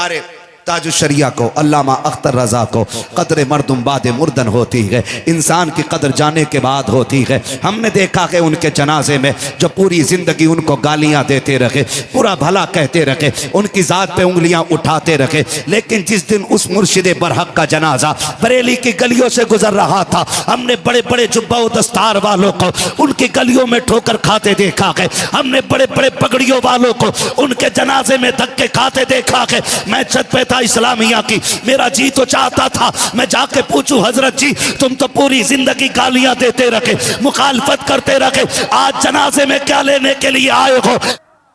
सरकारे ताजुशरिया को, अल्लामा अख्तर रजा को कदर मर्दुम बाद मुर्दन होती है, इंसान की कदर जाने के बाद होती है। हमने देखा कि उनके जनाजे में जो पूरी जिंदगी उनको गालियां देते रहे, पूरा भला कहते रहे, उनकी जात पे उंगलियां उठाते रहे, लेकिन जिस दिन उस मुर्शिद बरहक का जनाजा बरेली की गलियों से गुजर रहा था, हमने बड़े बड़े जुब्बा व दस्तार वालों को उनकी गलियों में ठोकर खाते देखा है। हमने बड़े बड़े पगड़ियों वालों को उनके जनाजे में धक्के खाते देखा है। मैं छत पे था इस्लामिया की, मेरा जी तो चाहता था मैं जाके पूछूं, हजरत जी तुम तो पूरी जिंदगी गालियां देते रखे, मुखालफत करते रखे, आज जनाजे में क्या लेने के लिए आए हो?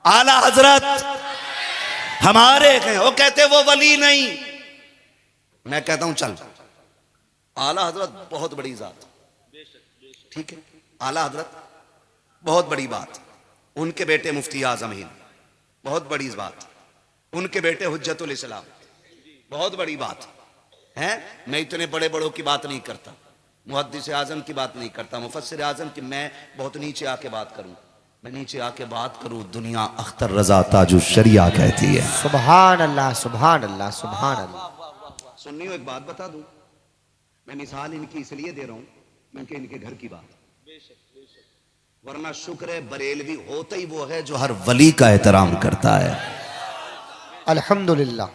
आला हजरत हमारे हैं, वो कहते वो वली नहीं। मैं कहता हूं चल, आला हजरत बहुत बड़ी जात, ठीक है, आला हजरत बहुत बड़ी बात, उनके बेटे मुफ्ती आजम हिंद बहुत बड़ी बात, उनके बेटे हुज्जतुल इस्लाम बहुत बड़ी बात है। मैं इतने बड़े बड़ों की बात नहीं करता, मुहद्दिस आजम की बात नहीं करता, मुफस्सिर आजम की मैं बहुत नीचे आके बात करूं, मैं नीचे आके बात करूं, दुनिया अख्तर रजा ताजुशरिया कहती है। सुभान अल्लाह, सुभान अल्लाह, सुभान अल्लाह। सुनियो एक बात बता दूं, मैं मिसाल इनकी इसलिए दे रहा हूं क्योंकि इनके घर की बात, वरना शुक्र है बरेलवी होता ही वो है जो हर वली का एहतराम करता है। अल्हम्दुलिल्लाह,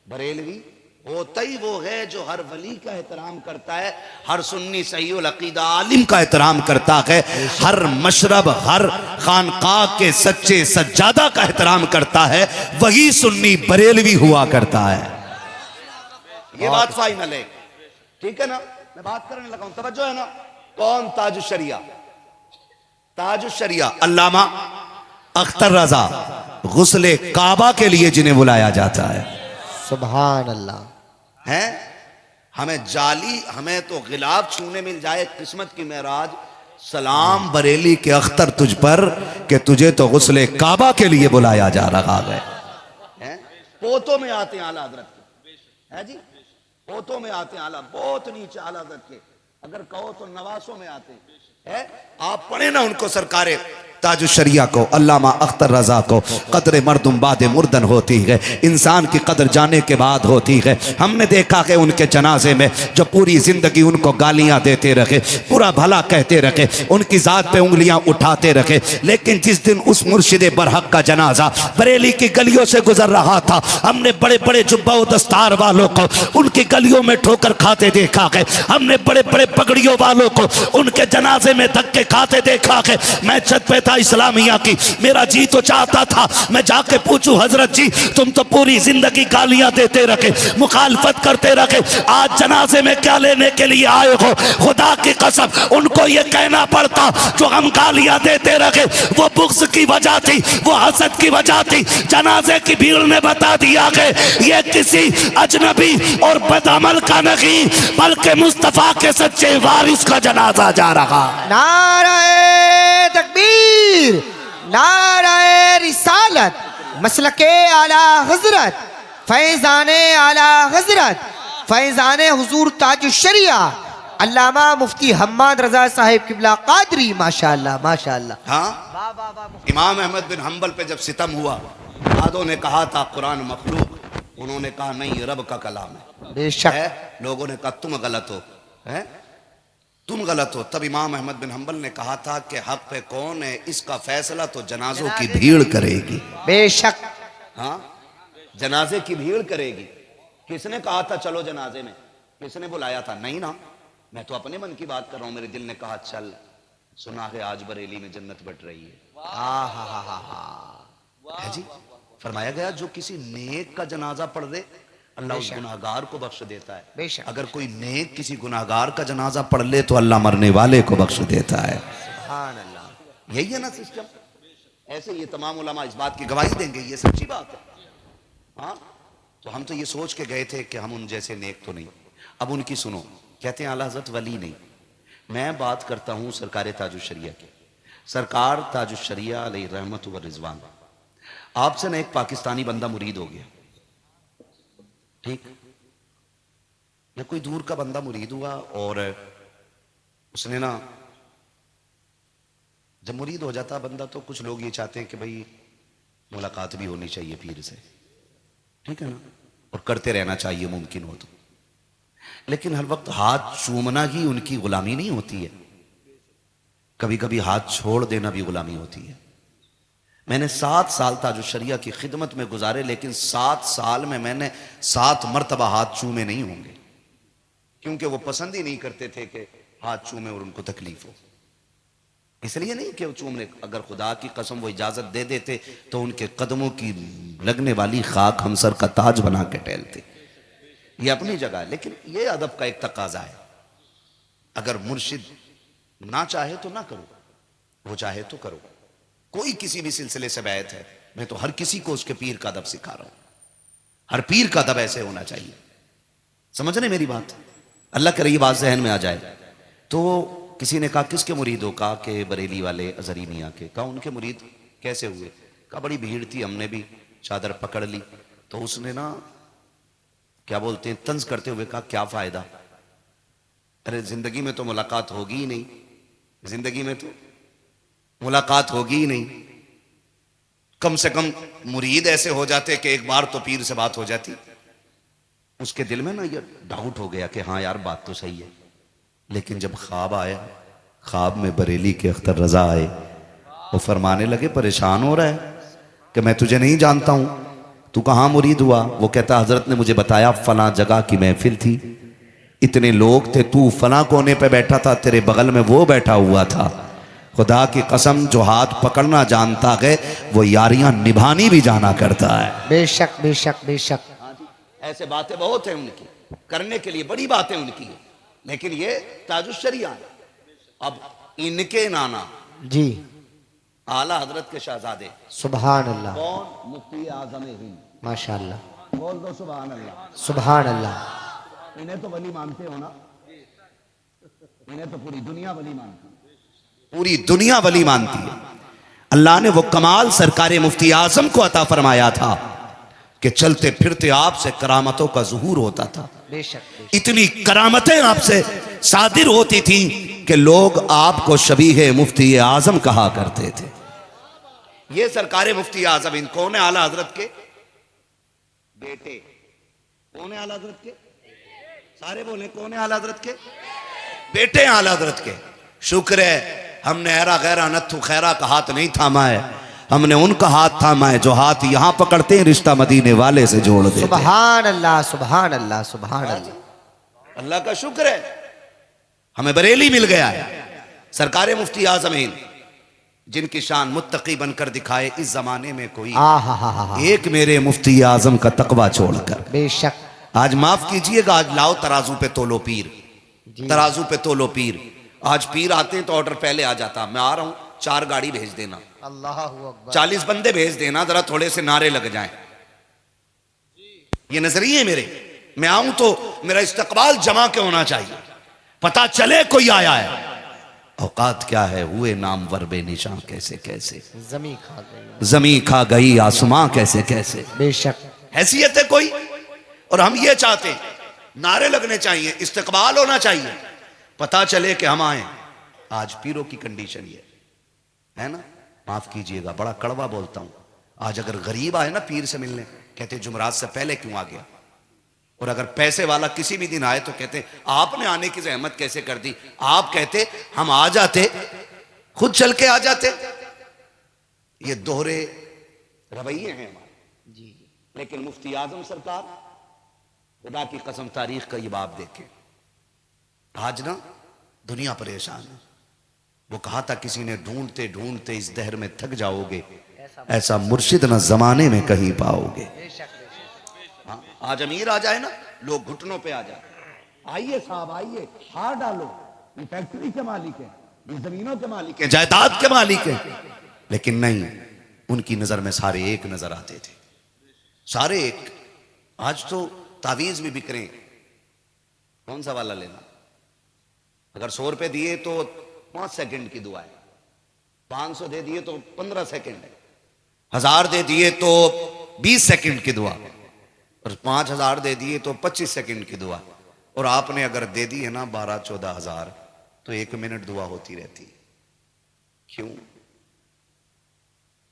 बरेलवी होता ही वो है जो हर वली का एहतराम करता है, हर सुन्नी सहीउल अकीदा आलिम का एहतराम करता है, हर मशरब हर खानकाह के सच्चे सज्जादा का एहतराम करता है, वही सुन्नी बरेलवी हुआ करता है। ये बात फाइनल है, ठीक है ना? मैं बात करने लगा हूं, तवज्जो है ना? कौन? ताजुशरिया, ताजुशरिया अल्लामा अख्तर रजा गुस्ले काबा के लिए जिन्हें बुलाया जाता है। सुभान अल्लाह है, हमें जाली, हमें तो गिलाब छूने मिल जाए किस्मत की मेराज, सलाम बरेली के अख्तर तुझ पर कि तुझे तो गुस्ले काबा के लिए बुलाया जा रहा है। पोतों में आते हैं आला हजरत के, है जी, पोतों में आते हैं आला, बहुत नीचे आला हजरत के, अगर कहो तो नवासों में आते हैं। आप पढ़े ना उनको, सरकारे ताजुशरिया को, अल्लामा अख्तर रजा को कदर मर्दुम बाद मुर्दन होती है, इंसान की कदर जाने के बाद होती है। हमने देखा कि उनके जनाजे में जो पूरी जिंदगी उनको गालियां देते रहे, पूरा भला कहते रहे, उनकी जात पे उंगलियां उठाते रहे, लेकिन जिस दिन उस मुर्शिद बरहक का जनाजा बरेली की गलियों से गुजर रहा था, हमने बड़े बड़े जुब्बा व दस्तार वालों को उनकी गलियों में ठोकर खाते देखा है। हमने बड़े बड़े पगड़ियों वालों को उनके जनाजे में धक्के खाते देखा है। मैं छत पे था इस्लामिया की, मेरा जी तो चाहता था मैं जाके पूछूं, हजरत जी तुम तो पूरी जिंदगी गालियां देते रखे, मुखालफत करते रखे, आज जनाजे में क्या लेने के लिए आए हो? खुदा की कसम उनको ये कहना पड़ता, जो हम गालियां देते रखे वो बुग़्ज़ की वजह थी, वो हसद की वजह थी। जनाजे की भीड़ ने बता दिया कि ये किसी अजनबी और बदअमल का नहीं, बल्कि मुस्तफा के सच्चे वारिस का जनाजा जा रहा। नारे तकबीर, नारे रिसालत, मसलके आला हजरत, फैजाने आला हजरत, फैजाने हुजूर ताजुशरिया अल्लामा मुफ्ती हम्माद रजा साहिब किबला कादरी, माशाअल्लाह माशाअल्लाह। हाँ, इमाम अहमद बिन हम्बल पे जब सितम हुआ, आदों ने कहा था कुरान मखलूक, उन्होंने कहा नहीं ये रब का कलाम है। बेशक लोगों ने कहा तुम गलत हो, है तुम गलत हो। तब इमाम अहमद बिन हम्बल ने कहा था कि हक पे कौन है, इसका फैसला तो जनाजों की भीड़ करेगी। बेशक, हाँ, जनाजे की भीड़ करेगी। किसने कहा था चलो जनाजे में? किसने बुलाया था? नहीं ना, मैं तो अपने मन की बात कर रहा हूं। मेरे दिल ने कहा चल, सुना है आज बरेली में जन्नत बट रही है। है जी, फरमाया गया जो किसी नेक का जनाजा पढ़ दे अल्लाह उस गुनाहगार को बख्श देता है। अगर कोई नेक किसी गुनाहगार का जनाजा पढ़ ले तो अल्लाह मरने वाले को बख्श देता है। सुभान अल्लाह, यही है ना सिस्टम। ऐसे ये तमाम उलमा इस बात की गवाही देंगे, ये सच्ची बात है। हाँ, तो हम तो ये सोच के गए थे कि हम उन जैसे नेक तो नहीं। अब उनकी सुनो, कहते हैं आला हज़रत वली नहीं। मैं बात करता हूँ सरकार ताजुशरिया की। सरकार ताजुशरिया अलैहि रहमत व रिजवान, आपसे ना एक पाकिस्तानी बंदा मुरीद हो गया, ठीक, या कोई दूर का बंदा मुरीद हुआ, और उसने ना, जब मुरीद हो जाता बंदा तो कुछ लोग ये चाहते हैं कि भाई मुलाकात भी होनी चाहिए पीर से, ठीक है ना। और करते रहना चाहिए मुमकिन हो तो। लेकिन हर वक्त हाथ चूमना ही उनकी गुलामी नहीं होती है, कभी कभी हाथ छोड़ देना भी गुलामी होती है। मैंने 7 साल था जो शरिया की खिदमत में गुजारे, लेकिन 7 साल में मैंने 7 मरतबा हाथ चूमे नहीं होंगे, क्योंकि वो पसंद ही नहीं करते थे कि हाथ चूमे और उनको तकलीफ हो। इसलिए नहीं कि वो चूमने, अगर खुदा की कसम वो इजाजत दे देते तो उनके कदमों की लगने वाली खाक हम सर का ताज बना के टहलते। ये अपनी जगह है, लेकिन ये अदब का एक तकाजा है। अगर मुर्शिद ना चाहे तो ना करो, वो चाहे तो करो। कोई किसी भी सिलसिले से बैत है, मैं तो हर किसी को उसके पीर का अदब सिखा रहा हूं। हर पीर का अदब ऐसे होना चाहिए। समझ रहे मेरी बात? अल्लाह करे ये बात जहन में आ जाए। तो किसी ने कहा किसके मुरीद हो? कहा कि बरेली वाले अजहरी मियाँ के। कहा उनके मुरीद कैसे हुए? कहा बड़ी भीड़ थी, हमने भी चादर पकड़ ली। तो उसने ना क्या बोलते हैं, तंज करते हुए कहा क्या फायदा, अरे जिंदगी में तो मुलाकात होगी ही नहीं, जिंदगी में तो मुलाकात होगी ही नहीं। कम से कम मुरीद ऐसे हो जाते कि एक बार तो पीर से बात हो जाती। उसके दिल में ना ये डाउट हो गया कि हाँ यार बात तो सही है। लेकिन जब ख्वाब आया, ख्वाब में बरेली के अख्तर रजा आए, वो फरमाने लगे परेशान हो रहा है कि मैं तुझे नहीं जानता हूं, तू कहाँ मुरीद हुआ? वो कहता हजरत ने मुझे बताया फला जगह की महफिल थी, इतने लोग थे, तू फला कोने पे बैठा था, तेरे बगल में वो बैठा हुआ था। खुदा की कसम जो हाथ पकड़ना जानता है वो यारियां निभानी भी जाना करता है। बेशक बेशक बेशक। ऐसे बातें बहुत हैं उनकी, करने के लिए बड़ी बातें उनकी है, लेकिन ये ताजुश शरिया है। अब इनके नाना जी आला हजरत के शहजादे सुभान अल्लाह, कौन? मुफ्ती आजम हिंद। माशाअल्लाह, बोल दो सुभान अल्लाह। सुभान अल्लाह। इन्हें तो वली मानते हो ना? इन्हें तो पूरी दुनिया वली मानती है, पूरी दुनिया वली मानती है। अल्लाह ने वो कमाल सरकार मुफ्ती आजम को अता फरमाया था कि चलते फिरते आपसे करामतों का ज़ुहूर होता था। बेशक इतनी करामतें आपसे सादिर होती थी कि लोग आपको शबीह मुफ्ती आजम कहा करते थे। ये सरकार मुफ्ती आजम इन कौन है? आला हजरत के बेटे। कौन है आला हजरत के? सारे बोले कौन है? आला हजरत के बेटे, आला हजरत के। शुक्र है हमने ऐरा गैरा नत्थु खैरा का हाथ नहीं थामा है, हमने उनका हाथ थामा है जो हाथ यहां पकड़ते हैं रिश्ता मदीने वाले से जोड़ देते हैं। सुभान अल्लाह, सुभान अल्लाह, सुभान अल्लाह। अल्लाह का शुक्र है हमें बरेली मिल गया है। सरकार मुफ्ती आजम हिंद जिनकी शान मुत्तकी बनकर दिखाए इस जमाने में कोई एक मेरे मुफ्ती आजम का तकवा छोड़कर। बेशक। आज माफ कीजिएगा, आज लाओ तराजू पे तोलो पीर, तराजू पे तोलो पीर। आज पीर आते हैं तो ऑर्डर पहले आ जाता, मैं आ रहा हूं 4 गाड़ी भेज देना, अल्लाह अकबर, 40 बंदे भेज देना, जरा थोड़े से नारे लग जाएं। ये नजरिए मेरे, मैं आऊं तो मेरा इस्तकबाल जमा के होना चाहिए, पता चले कोई आया है। औकात क्या है, हुए नाम वरबे निशान कैसे कैसे, जमी खा गई, जमी खा गई आसमां कैसे कैसे। बेशक। हैसियत है कोई? और हम ये चाहते हैं नारे लगने चाहिए, इस्तकबाल होना चाहिए, पता चले कि हम आए। आज पीरों की कंडीशन ये है ना, माफ कीजिएगा बड़ा कड़वा बोलता हूं, आज अगर गरीब आए ना पीर से मिलने, कहते जुमरात से पहले क्यों आ गया? और अगर पैसे वाला किसी भी दिन आए तो कहते आपने आने की जहमत कैसे कर दी? आप कहते हम आ जाते, खुद चल के आ जाते। ये दोहरे रवैये हैं हमारे जी। लेकिन मुफ्ती आजम सरकार, खुदा की कसम तारीख का ये बाब देखे, आज ना दुनिया परेशान है। वो कहा था किसी ने, ढूंढते ढूंढते इस दहर में थक जाओगे, ऐसा मुर्शिद ना जमाने में कहीं पाओगे। हाँ, आज अमीर आ जाए ना लोग घुटनों पे आ जाए, आइए साहब आइए, हार डालो, ये फैक्ट्री के मालिक है, ये जमीनों के मालिक है, जायदाद के मालिक है। लेकिन नहीं, उनकी नजर में सारे एक नजर आते थे, सारे एक। आज तो तावीज भी बिक रहे हैं, कौन सा वाला लेना? अगर 100 रुपए दिए तो 5 सेकंड की दुआ है, 500 दे दिए तो 15 सेकंड है, 1000 दे दिए तो 20 सेकंड की दुआ, और 5000 दे दिए तो 25 सेकंड की दुआ। और आपने अगर दे दी है ना 12-14 हजार तो 1 मिनट दुआ होती रहती। क्यों?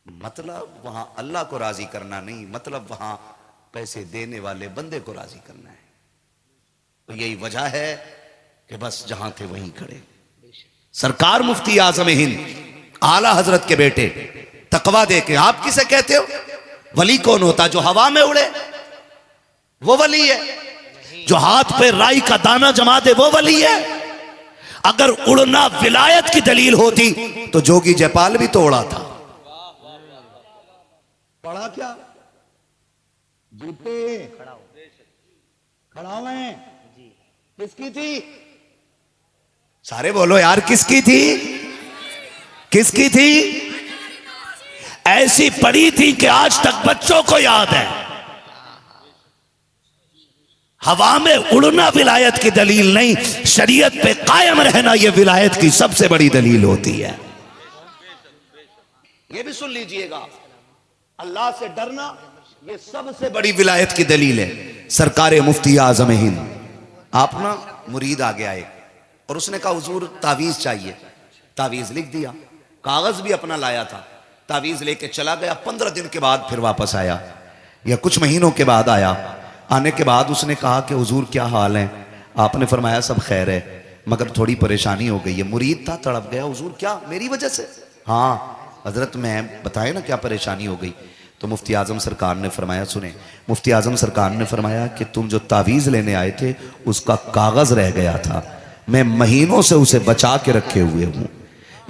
मतलब वहां अल्लाह को राजी करना नहीं, मतलब वहां पैसे देने वाले बंदे को राजी करना है। तो यही वजह है कि बस जहां थे वहीं खड़े। सरकार मुफ्ती आजम हिंद आला हजरत के बेटे तकवा दे के, आप किसे कहते हो? वली कौन होता? जो हवा में उड़े वो वली है। जो हाथ पे राई का दाना जमा दे वो वली है। अगर उड़ना विलायत की दलील होती तो जोगी जयपाल भी तो उड़ा था। पढ़ा क्या? जूते खड़ा हुए किसकी थी? सारे बोलो यार, किसकी थी? किसकी थी? ऐसी पड़ी थी कि आज तक बच्चों को याद है। हवा में उड़ना विलायत की दलील नहीं, शरीयत पे कायम रहना यह विलायत की सबसे बड़ी दलील होती है। यह भी सुन लीजिएगा, अल्लाह से डरना यह सबसे बड़ी विलायत की दलील है। सरकार मुफ्ती आजम हिंद, आप ना मुरीद आ गया एक, और उसने कहा हुजूर तावीज चाहिए। तावीज लिख दिया, कागज भी अपना लाया था, तावीज लेके चला गया। 15 दिन के बाद फिर वापस आया, या कुछ महीनों के बाद आया। आने के बाद उसने कहा कि हुजूर क्या हाल है? आपने फरमाया सब खैर है, मगर थोड़ी परेशानी हो गई है। मुरीद था, तड़प गया, हुजूर क्या मेरी वजह से? हाँ हजरत, मैं बताए ना क्या परेशानी हो गई। तो मुफ्ती आजम सरकार ने फरमाया, सुने, मुफ्ती आजम सरकार ने फरमाया कि तुम जो तावीज़ लेने आए थे उसका कागज़ रह गया था, मैं महीनों से उसे बचा के रखे हुए हूँ।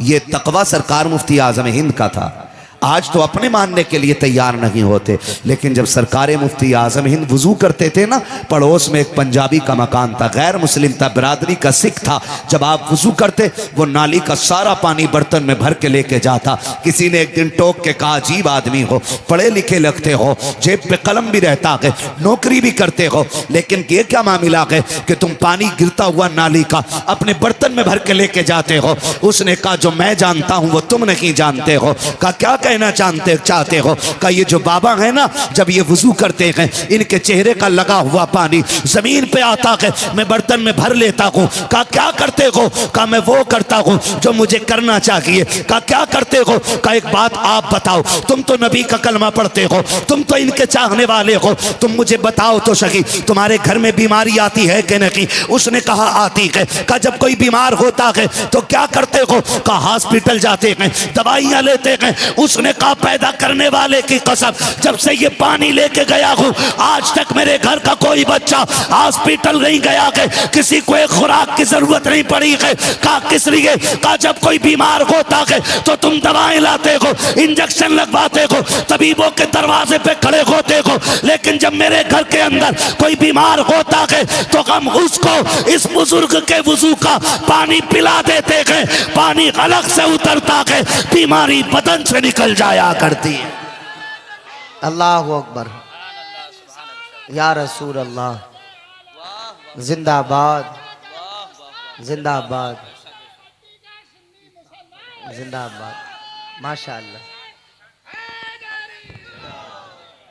ये तकवा सरकार मुफ्ती आजम हिंद का था। आज तो अपने मानने के लिए तैयार नहीं होते, लेकिन जब सरकार मुफ्ती आजम हिंद वुजू करते थे ना, पड़ोस में एक पंजाबी का मकान था, गैर मुस्लिम था, बिरादरी का सिख था। जब आप वुजू करते, वो नाली का सारा पानी बर्तन में भर के लेके जाता। किसी ने एक दिन टोक के कहा, अजीब आदमी हो, पढ़े लिखे लगते हो, जेब पे कलम भी रहता है, नौकरी भी करते हो, लेकिन ये क्या मामला है कि तुम पानी गिरता हुआ नाली का अपने बर्तन में भर के लेके जाते हो? उसने कहा, जो मैं जानता हूं वो तुम नहीं जानते हो। कहा, क्या कहना चाहते हो? का ये जो बाबा है ना, जब ये वुजू करते हैं, इनके चेहरे का लगा हुआ पानी जमीन पे आता है, मैं बर्तन में भर लेता हूं। का क्या करते हो? का मैं वो करता हूं जो मुझे करना चाहिए। का क्या करते हो? का एक बात आप बताओ, तुम तो नबी का कलमा पढ़ते हो, तुम तो इनके चाहने वाले हो, तुम मुझे बताओ तो सही, तुम्हारे घर में बीमारी आती है कि नहीं? उसने कहा आती है। का जब कोई बीमार होता है तो क्या करते हो? का हॉस्पिटल जाते हैं, दवाइयां लेते हैं। उसने कहा, पैदा करने वाले की कसम, जब से ये पानी लेके गया हूं आज तक मेरे घर का कोई बच्चा हॉस्पिटल नहीं गया है, किसी को एक खुराक की जरूरत नहीं पड़ी है। कहा किस लिए? कहा जब कोई बीमार होता है तो तुम दवाएं लाते हो, इंजेक्शन लगवाते हो, तबीबों के दरवाजे पे खड़े होते हो, लेकिन जब मेरे घर के अंदर कोई बीमार होता है तो हम उसको इस बुजुर्ग के वुजू का पानी पिला देते हैं, पानी अलग से उतरता है, बीमारी बदन से निकल जाया करती है। अल्लाह अकबर, या रसूल अल्लाह, जिंदाबाद जिंदाबाद जिंदाबाद, माशाअल्लाह।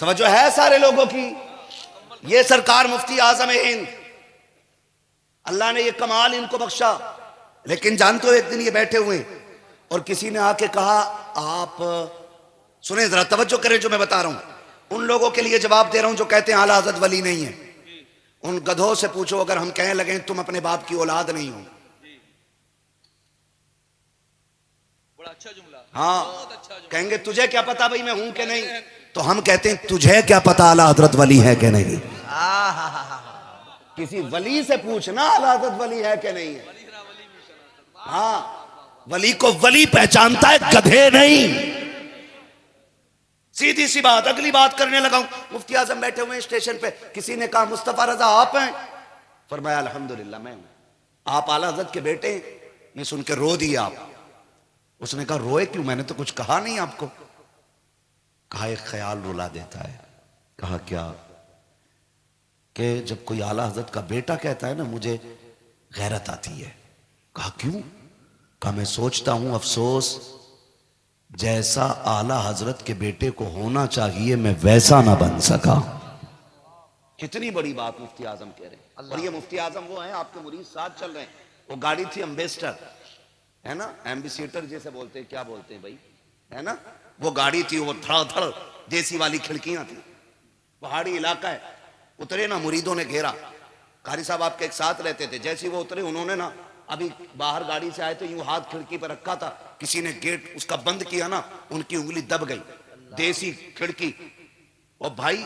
तवज्जो है सारे लोगों की? ये सरकार मुफ्ती आजम हिंद, अल्लाह ने ये कमाल इनको बख्शा। लेकिन जानते हो, एक दिन ये बैठे हुए और किसी ने आके कहा, आप सुने जरा, तवज्जो करें जो मैं बता रहा हूं। उन लोगों के लिए जवाब दे रहा हूं जो कहते हैं आला हज़रत वली नहीं है। उन गधों से पूछो, अगर हम कहने लगे तुम अपने बाप की औलाद नहीं हो। बड़ा अच्छा जुमला। हाँ, कहेंगे तुझे क्या पता भाई मैं हूं कि नहीं? तो हम कहते हैं तुझे क्या पता आला हज़रत वली है कि नहीं? किसी वली से पूछना आला हज़रत वली है कि नहीं है। हाँ, वली को वली पहचानता है, गधे नहीं। सीधी सी बात, अगली बात करने लगा हूं। मुफ्ती आजम बैठे हुए स्टेशन पे, किसी ने कहा मुस्तफा रजा आप हैं? फरमाया अल्हम्दुलिल्लाह मैं हूं। आप आला हज़रत के बेटे? ये सुन के रो दिए आप। उसने कहा रोए क्यों? मैंने तो कुछ कहा नहीं आपको। कहा एक ख्याल रुला देता है। कहा क्या? कि जब कोई आला हज़रत का बेटा कहता है ना, मुझे गैरत आती है। कहा क्यों? कहा मैं सोचता हूं अफसोस, जैसा आला हजरत के बेटे को होना चाहिए मैं वैसा ना बन सका। कितनी बड़ी बात मुफ्ती आजम कह रहे हैं। और ये मुफ्ती आजम वो हैं, आपके मुरीद साथ चल रहे हैं। वो गाड़ी थी एम्बेसडर, है ना, एम्बेसडर जैसे बोलते हैं, क्या बोलते हैं भाई, है ना, वो गाड़ी थी, वो धड़ धड़ देसी वाली खिड़कियां थी। पहाड़ी इलाका है। उतरे ना, मुरीदों ने घेरा। कारी साहब आपके एक साथ रहते थे। जैसे ही वो उतरे, उन्होंने ना अभी बाहर गाड़ी से आए तो यूं हाथ खिड़की पर रखा था, किसी ने गेट उसका बंद किया ना, उनकी उंगली दब गई, देसी खिड़की, और भाई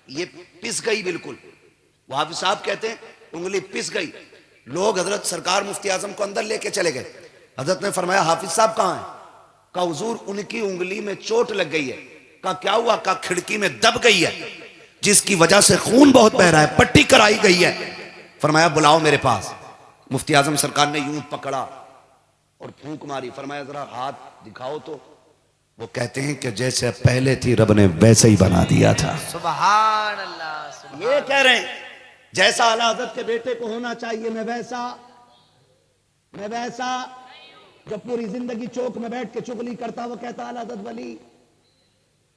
ये पिस गई बिल्कुल। वहां साहब कहते हैं उंगली पिस गई। लोग हजरत सरकार मुफ्ती आजम को अंदर लेके चले गए। हजरत ने फरमाया हाफिज साहब कहां हैं? कहा हुजूर उनकी उंगली में चोट लग गई है। कहा क्या हुआ? कहा खिड़की में दब गई है, जिसकी वजह से खून बहुत बह रहा है, पट्टी कराई गई है। फरमाया बुलाओ मेरे पास। मुफ्ती आजम सरकार ने यूं पकड़ा और फूंक मारी। फरमाया जरा हाथ दिखाओ तो। वो कहते हैं कि जैसे पहले थी रब ने वैसे ही बना दिया था। सुभान अल्लाह, सुभान ये कह रहे हैं जैसा आला हज़रत के बेटे को होना चाहिए, मैं वैसा जब पूरी जिंदगी चौक में बैठ के चुगली करता वो कहता आला हज़रत वली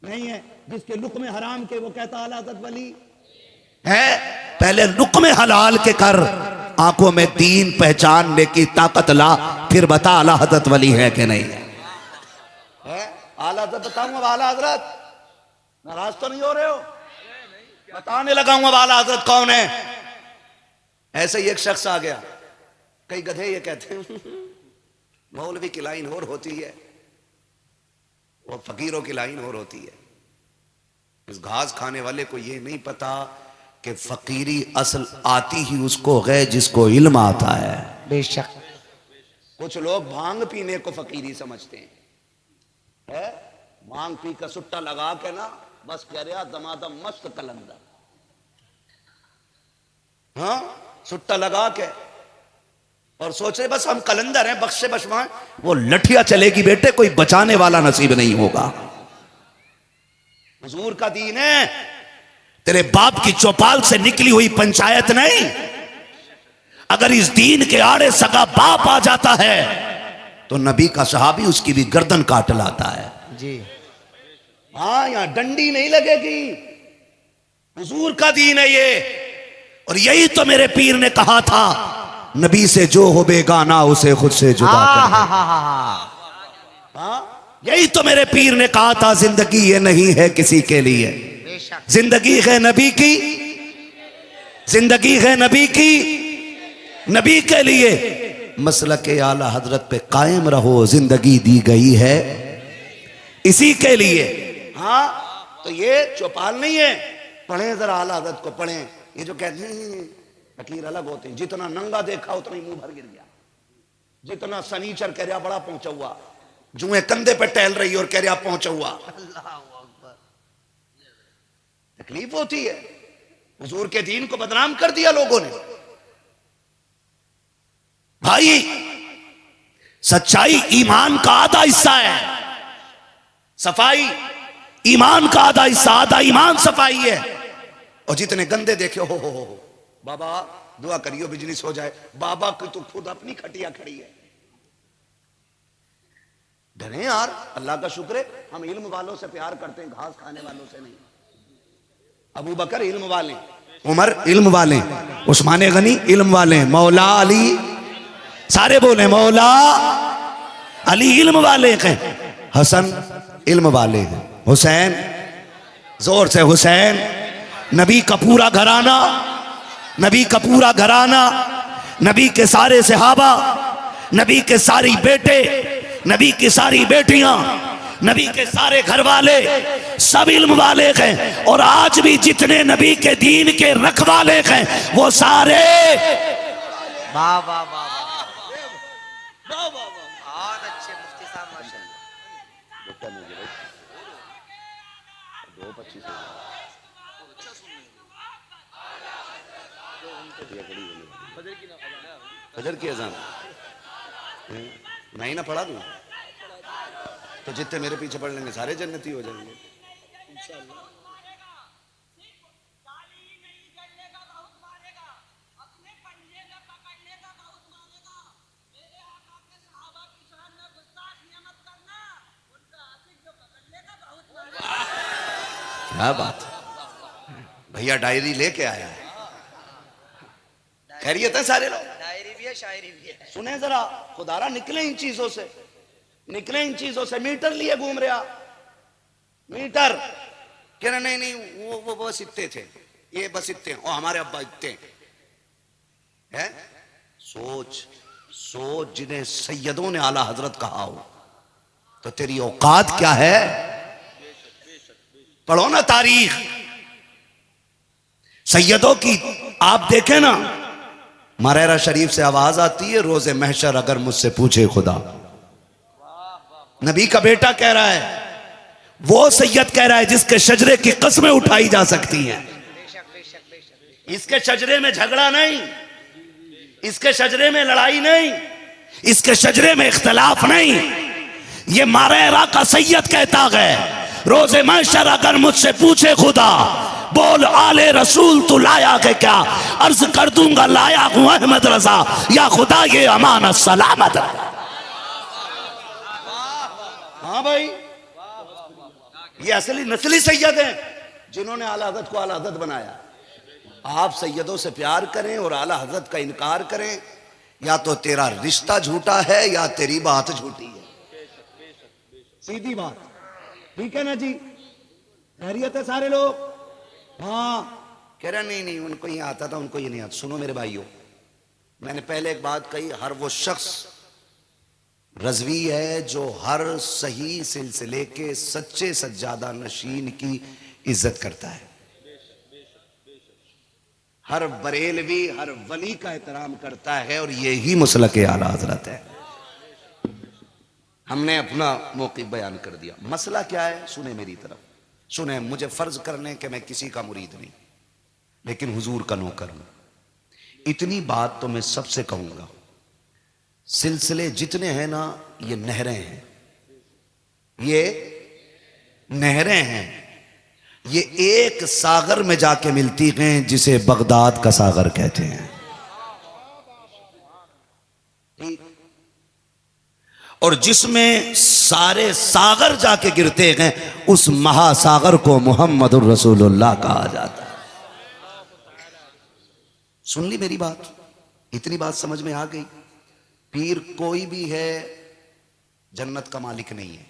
नहीं है, जिसके लुक़्मे हराम के वो कहता आला हज़रत वली है। पहले लुक़्मे हलाल के कर, आंखों में दीन पहचानने की ताकत ला, फिर बता आला हज़रत वली है कि नहीं है। आला हज़रत बताऊंगा, आला हज़रत नाराज तो नहीं हो रहे हो? बताने लगाऊंगा आला हज़रत कौन है। ऐसे ही एक शख्स आ गया। कई गधे ये कहते हैं मौलवी की लाइन और होती है, वो फकीरों की लाइन और होती है। इस घास खाने वाले को ये नहीं पता कि फकीरी असल आती ही उसको है जिसको इल्म आता है। बेशक। कुछ लोग भांग पीने को फकीरी समझते हैं। भांग पी का सुट्टा लगा के ना बस कह रहा दमादम मस्त कलंदर। हाँ, सुट्टा लगा के और सोच रहे बस हम कलंदर हैं, बख्शे बशवाएं। वो लठिया चलेगी बेटे, कोई बचाने वाला नसीब नहीं होगा। हुजूर का दीन है, तेरे बाप की चौपाल से निकली हुई पंचायत नहीं। अगर इस दीन के आड़े सगा बाप आ जाता है तो नबी का सहाबी उसकी भी गर्दन काट लाता है जी। हाँ, यहां डंडी नहीं लगेगी। हुजूर का दीन है ये। और यही तो मेरे पीर ने कहा था, नबी से जो हो बेगाना उसे खुद से जुदा कर दे। हाँ, यही तो मेरे पीर ने कहा था, जिंदगी ये नहीं है किसी के लिए, जिंदगी है नबी की, जिंदगी है नबी की, नबी के लिए। मसलक आला हजरत पे कायम रहो, जिंदगी दी गई है इसी के लिए। हाँ, तो ये चौपाल नहीं है। पढ़े जरा आला हजरत को, पढ़े। ये जो कहते हैं फकीर अलग होते हैं, जितना नंगा देखा उतना ही मुंह भर गिर गया, जितना सनीचर कह रहा बड़ा पहुंचा हुआ, जुए कंधे पे टहल रही और कह रहा पहुंचा हुआ। तकलीफ होती है। हुजूर के दीन को बदनाम कर दिया लोगों ने। भाई, सच्चाई ईमान का आधा हिस्सा है, सफाई ईमान का आधा हिस्सा, आधा ईमान सफाई है। और जितने गंदे देखे हो बाबा दुआ करियो बिजनेस हो जाए, बाबा की तो खुद अपनी खटिया खड़ी है। डरे यार, अल्लाह का शुक्र है हम इल्म वालों से प्यार करते हैं, घास खाने वालों से नहीं। अबू बकर इल्म वाले, उमर इल्म वाले, उस्मान गनी इल्म वाले, मौला अली, सारे बोले मौला अली इल्म वाले हैं, हसन इल्म वाले हैं, हुसैन जोर से हुसैन, नबी का पूरा घराना, नबी का पूरा घराना, नबी के सारे सहाबा, नबी के सारी बेटे, नबी की सारी बेटियां, नबी के सारे घर वाले, सब इल्म वाले हैं। और आज भी जितने नबी के दीन के रखवाले हैं वो सारे वाह वाह वाह बहुत अच्छे मुफ्ती साहब माशाल्लाह। फजर की अजान नहीं ना पढ़ा दूं तो जितने मेरे पीछे पढ़ लेंगे सारे जन्नती हो जाएंगे इंशाअल्लाह। क्या बात, भैया डायरी लेके आया है। खैरियत है सारे लोग? डायरी भी है, शायरी भी है। सुने जरा, खुदारा निकले इन चीजों से, निकले इन चीजों से। मीटर लिए घूम रहा, मीटर कह रहे नहीं नहीं वो बस इतने थे, ये बस इतने और हमारे अब्बा इतने हैं। सोच सोच, जिन्हें सैयदों ने आला हजरत कहा हो तो तेरी औकात क्या है? पढ़ो ना तारीख सैयदों की। आप देखें ना, मरहरा शरीफ से आवाज आती है, रोजे महशर अगर मुझसे पूछे खुदा। नबी का बेटा कह रहा है, वो सैयद कह रहा है जिसके शजरे की कस्में उठाई जा सकती हैं। इसके शजरे में झगड़ा नहीं, इसके शजरे में लड़ाई नहीं, इसके शजरे में इख्तलाफ नहीं। ये मरहरा का सैयद कहता है, रोजे महशर अगर मुझसे पूछे खुदा, बोल आले रसूल तू लाया के क्या? अर्ज कर दूंगा लाया हूं अहमद रजा, या खुदा ये अमानत सलामत। हाँ भाई, ये असली नस्ली सैयद हैं जिन्होंने आला हज़रत को आला हज़रत बनाया। आप सैयदों से प्यार करें और आला हज़रत का इनकार करें, या तो तेरा रिश्ता झूठा है या तेरी बात झूठी है। सीधी बात, ठीक है ना जी? खैरियत है सारे लोग? हाँ। कह रहा नहीं नहीं उनको ये आता था, उनको ये नहीं आता। सुनो मेरे भाइयों, मैंने पहले एक बात कही, हर वो शख्स रज़वी है जो हर सही सिलसिले के सच्चे सज्जादा नशीन की इज्जत करता है। हर बरेलवी हर वली का एहतराम करता है, और यही मसलक आला हज़रत है। हमने अपना मौक़िफ़ बयान कर दिया। मसला क्या है? सुने मेरी तरफ, सुने। मुझे फर्ज करने के मैं किसी का मुरीद नहीं, लेकिन हुजूर का नौकर हूं। इतनी बात तो मैं सबसे कहूंगा, सिलसिले जितने हैं ना, ये नहरें हैं, ये नहरें हैं। ये एक सागर में जाके मिलती हैं जिसे बगदाद का सागर कहते हैं। ठीक? और जिसमें सारे सागर जाके गिरते हैं, उस महासागर को मुहम्मदुर रसूलुल्लाह कहा जाता है। सुन ली मेरी बात? इतनी बात समझ में आ गई? पीर कोई भी है, जन्नत का मालिक नहीं है।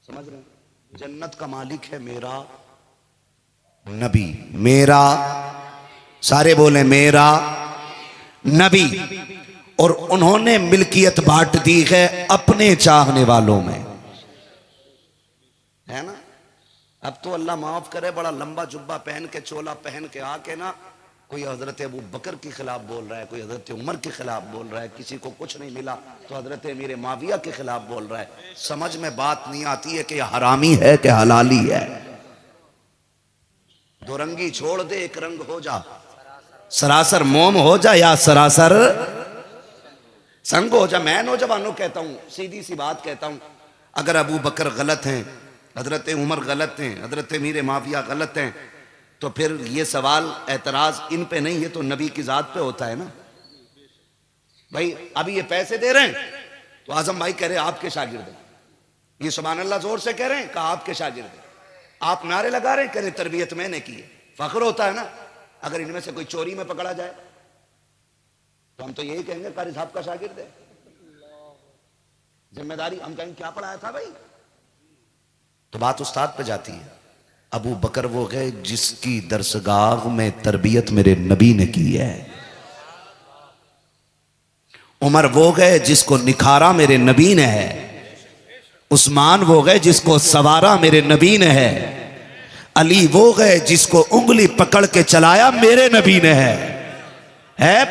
समझ रहे हैं? जन्नत का मालिक है मेरा नबी। मेरा, सारे बोले मेरा नबी। और उन्होंने मिल्कियत बांट दी है अपने चाहने वालों में, है ना? अब तो अल्लाह माफ करे, बड़ा लंबा जुब्बा पहन के, चोला पहन के आके ना, कोई हजरत अबू बकर के खिलाफ बोल रहा है, कोई हजरत उमर के खिलाफ बोल रहा है, किसी को कुछ नहीं मिला तो हजरत अमीर माविया के खिलाफ बोल रहा है। समझ में बात नहीं आती है कि हरामी है कि हलाली है। दो रंगी छोड़ दे, एक रंग हो जा, सरासर मोम हो जा या सरासर संग हो जा। मैं नौजवानों कहता हूं, सीधी सी बात कहता हूं, अगर अबू बकर गलत हैं, हजरत उमर गलत हैं, हजरत अमीर माविया गलत हैं, तो फिर ये सवाल एतराज इन पे नहीं, ये तो नबी की जात पे होता है ना भाई। अभी ये पैसे दे रहे हैं तो आजम भाई कह रहे हैं आपके शागिर्द हैं, ये सुभान अल्लाह जोर से कह रहे हैं, कहा आपके शागिर्द हैं। आप नारे लगा रहे हैं, कह रहे तरबियत मैंने की है। फख्र होता है ना अगर इनमें से कोई चोरी में पकड़ा जाए, तो हम तो यही कहेंगे कारी साहब का शागिर्द है। जिम्मेदारी हम कहेंगे क्या पढ़ाया था भाई, तो बात उस्ताद पे जाती है। अबू बकर वो है जिसकी दरसगाह में तरबियत मेरे नबी ने की है। उमर वो गए जिसको निखारा मेरे नबी ने है। उस्मान वो गए जिसको सवारा मेरे नबी ने है। अली वो गए जिसको उंगली पकड़ के चलाया मेरे नबी ने है।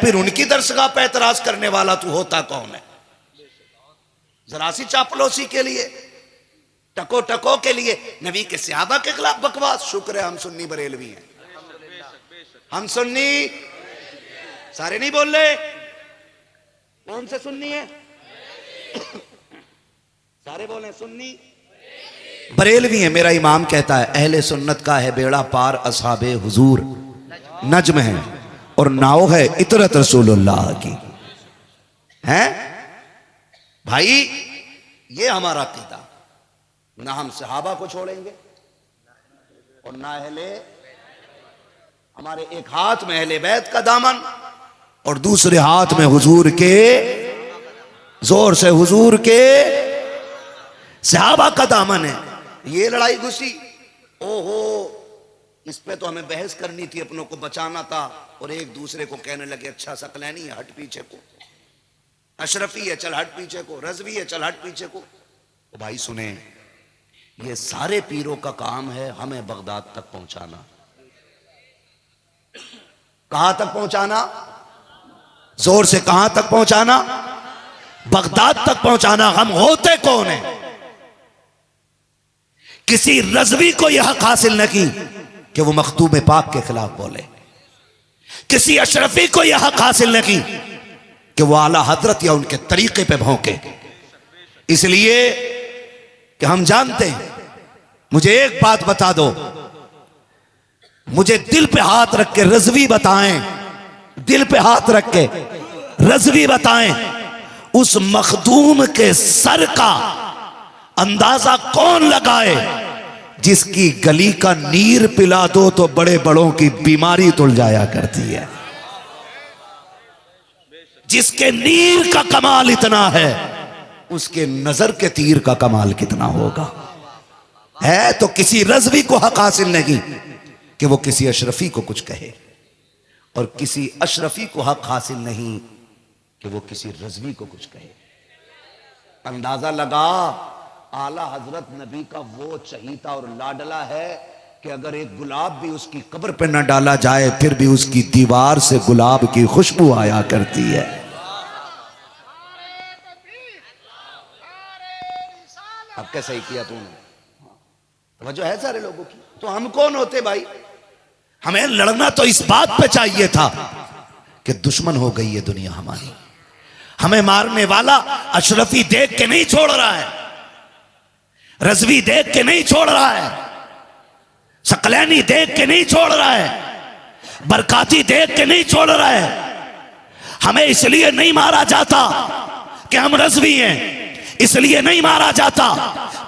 फिर उनकी दरसगाह पे एतराज करने वाला तू होता कौन है? जरा सी चापलोसी के लिए, टको टको के लिए, नबी के सहाबा के खिलाफ बकवास। शुक्र है हम सुन्नी बरेलवी हैं, हम सुन्नी सारे नहीं बोल रहे। कौन से सुन्नी है? सारे बोले सुन्नी बरेलवी है। मेरा इमाम कहता है अहले सुन्नत का है बेड़ा पार, असहाबे हुजूर नज्म है और नाव है इतरत रसूलुल्लाह की। है भाई, ये हमारा अकीदा। ना हम सहाबा को छोड़ेंगे और ना अहले, हमारे एक हाथ में अहले बैत का दामन और दूसरे हाथ में हुजूर के, जोर से हुजूर के सहाबा का दामन है। ये लड़ाई घुसी, ओहो इस पे तो हमें बहस करनी थी, अपनों को बचाना था, और एक दूसरे को कहने लगे अच्छा सकलैनी है हट पीछे को, अशरफी है चल हट पीछे को, रजवी है चल हट पीछे को। तो भाई सुने, ये सारे पीरों का काम है हमें बगदाद तक पहुंचाना। कहां तक पहुंचाना? जोर से कहां तक पहुंचाना? बगदाद तक पहुंचाना। हम होते कौन है? किसी रजवी को यह हक हासिल न की कि वो मखतूम पाक के खिलाफ बोले, किसी अशरफी को यह हक हासिल न की कि वो आला हजरत या उनके तरीके पे भौंके। इसलिए कि हम जानते हैं, मुझे एक बात बता दो, मुझे दिल पे हाथ रख के रजवी बताएं, दिल पे हाथ रख के रजवी बताएं, उस मखदूम के सर का अंदाजा कौन लगाए जिसकी गली का नीर पिला दो तो बड़े बड़ों की बीमारी तुल जाया करती है। जिसके नीर का कमाल इतना है, उसके नजर के तीर का कमाल कितना होगा। है तो किसी रजवी को हक हासिल नहीं कि वो किसी अशरफी को कुछ कहे, और किसी अशरफी को हक हासिल नहीं कि वो किसी रजवी को कुछ कहे। अंदाजा लगा, आला हजरत नबी का वो चहीता और लाडला है कि अगर एक गुलाब भी उसकी कब्र पे न डाला जाए फिर भी उसकी दीवार से गुलाब की खुशबू आया करती है। अब कैसा ही किया तूने, वजह है सारे लोगों की। तो हम कौन होते भाई? हमें लड़ना तो इस बात पे चाहिए था कि दुश्मन हो गई है दुनिया हमारी। हमें मारने वाला अशरफी देख के नहीं छोड़ रहा है, रजवी देख के नहीं छोड़ रहा है, सकलैनी देख के नहीं छोड़ रहा है, बरकाती देख के नहीं छोड़ रहा है। हमें इसलिए नहीं मारा जाता कि हम रजवी हैं, इसलिए नहीं मारा जाता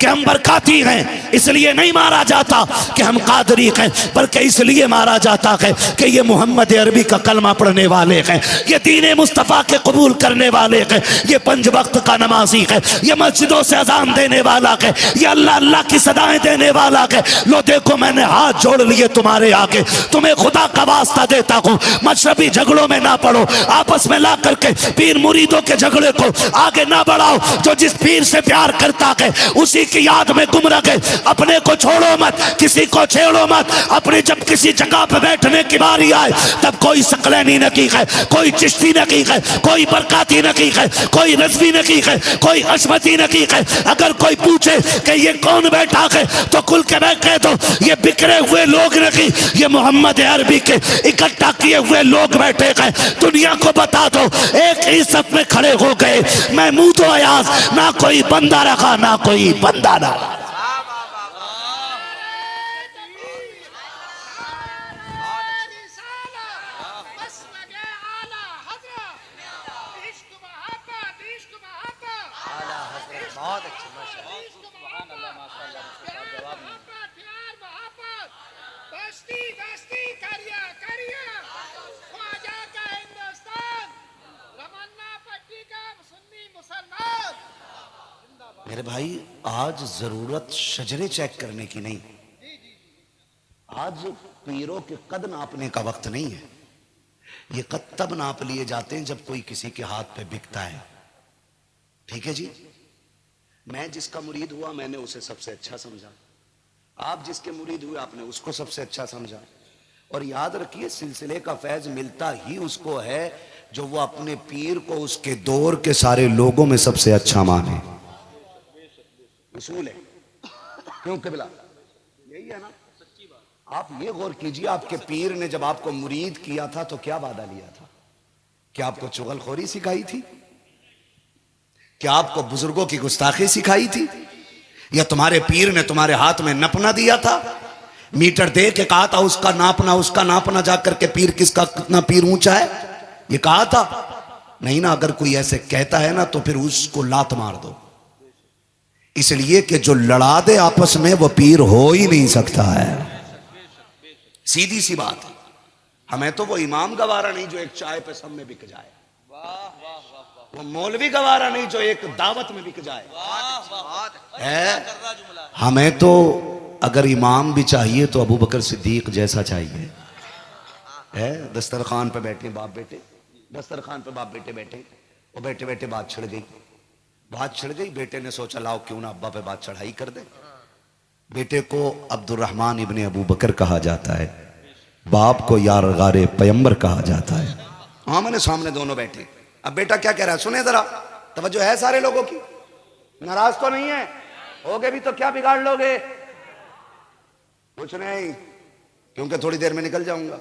कि हम बरकाती हैं, इसलिए नहीं मारा जाता कि हम कादरी हैं, बल्कि इसलिए मारा जाता है कि ये मोहम्मद अरबी का कलमा पढ़ने वाले हैं, ये दीन मुस्तफ़ा के कबूल करने वाले हैं, ये 5 वक्त का नमाजी है, ये मस्जिदों से अजान देने वाला है, ये अल्लाह अल्लाह की सदाएं देने वाला है। लो देखो मैंने हाथ जोड़ लिए तुम्हारे आगे, तुम्हें खुदा का वास्ता देता हूँ, मशरबी झगड़ों में ना पड़ो, आपस में ला करके पीर मुरीदों के झगड़े को आगे ना बढ़ाओ। जो जिस पीर से प्यार करता है उसी की याद में गुम रखे, अपने को छोड़ो मत, किसी को छेड़ो मत। अपने जब किसी जगह पे बैठने की बारी आए तब कोई सकलैनी नकी है, कोई चिश्ती नकी है, कोई बरकाती नकी है, कोई रज़वी नकी है, कोई अशमती नकी है। अगर कोई पूछे कि ये कौन बैठा है तो खुल के कह दो ये बिखरे हुए लोग नकी, ये मोहम्मद अरबी के इकट्ठा किए हुए लोग बैठे हैं। दुनिया को बता दो एक ही सफ में खड़े हो गए, महमूद व अयाज, ना कोई बंदा रखा ना कोई बंदा ना। मेरे भाई आज जरूरत शजरे चेक करने की नहीं, आज पीरों के कद नापने का वक्त नहीं है। ये कद तब नाप लिए जाते हैं जब कोई किसी के हाथ पे बिकता है। ठीक है जी, मैं जिसका मुरीद हुआ मैंने उसे सबसे अच्छा समझा, आप जिसके मुरीद हुए आपने उसको सबसे अच्छा समझा। और याद रखिए सिलसिले का फैज मिलता ही उसको है जो वो अपने पीर को उसके दौर के सारे लोगों में सबसे अच्छा माने। उसूल है, क्यों किबला यही है ना। आप ये गौर कीजिए, आपके पीर ने जब आपको मुरीद किया था तो क्या वादा लिया था? क्या आपको चुगलखोरी सिखाई थी? क्या आपको बुजुर्गों की गुस्ताखी सिखाई थी? या तुम्हारे पीर ने तुम्हारे हाथ में नपना दिया था, मीटर दे के कहा था उसका नापना जाकर के पीर किसका कितना पीर ऊंचा है, ये कहा था? नहीं ना। अगर कोई ऐसे कहता है ना तो फिर उसको लात मार दो, इसलिए कि जो लड़ा दे आपस में वो पीर हो ही नहीं सकता है। सीधी सी बात है। हमें तो वो इमाम गवारा नहीं जो एक चाय पे सब में बिक जाए। वो मौलवी गवारा नहीं जो एक दावत में बिक जाए। है कर्रा जुमला हमें तो अगर इमाम भी चाहिए तो अबू बकर सिद्दीक जैसा चाहिए। है दस्तरखान पे बैठे बाप बेटे, दस्तरखान पे बाप बेटे बैठे, वो बैठे बैठे बात छिड़ गई। बात छिड़ गई, बेटे ने सोचा लाओ क्यों ना अब्बा पे बात चढ़ाई कर दे। बेटे को अब्दुर्रहमान इब्ने अबू बकर कहा जाता है, बाप को यारगारे पैगंबर कहा जाता है। आमने सामने दोनों बैठे। अब बेटा क्या कह रहा है सुने जरा, तवज्जो है सारे लोगों की, नाराज तो नहीं है, होगे भी तो क्या बिगाड़ लोगे? कुछ नहीं, क्योंकि थोड़ी देर में निकल जाऊंगा।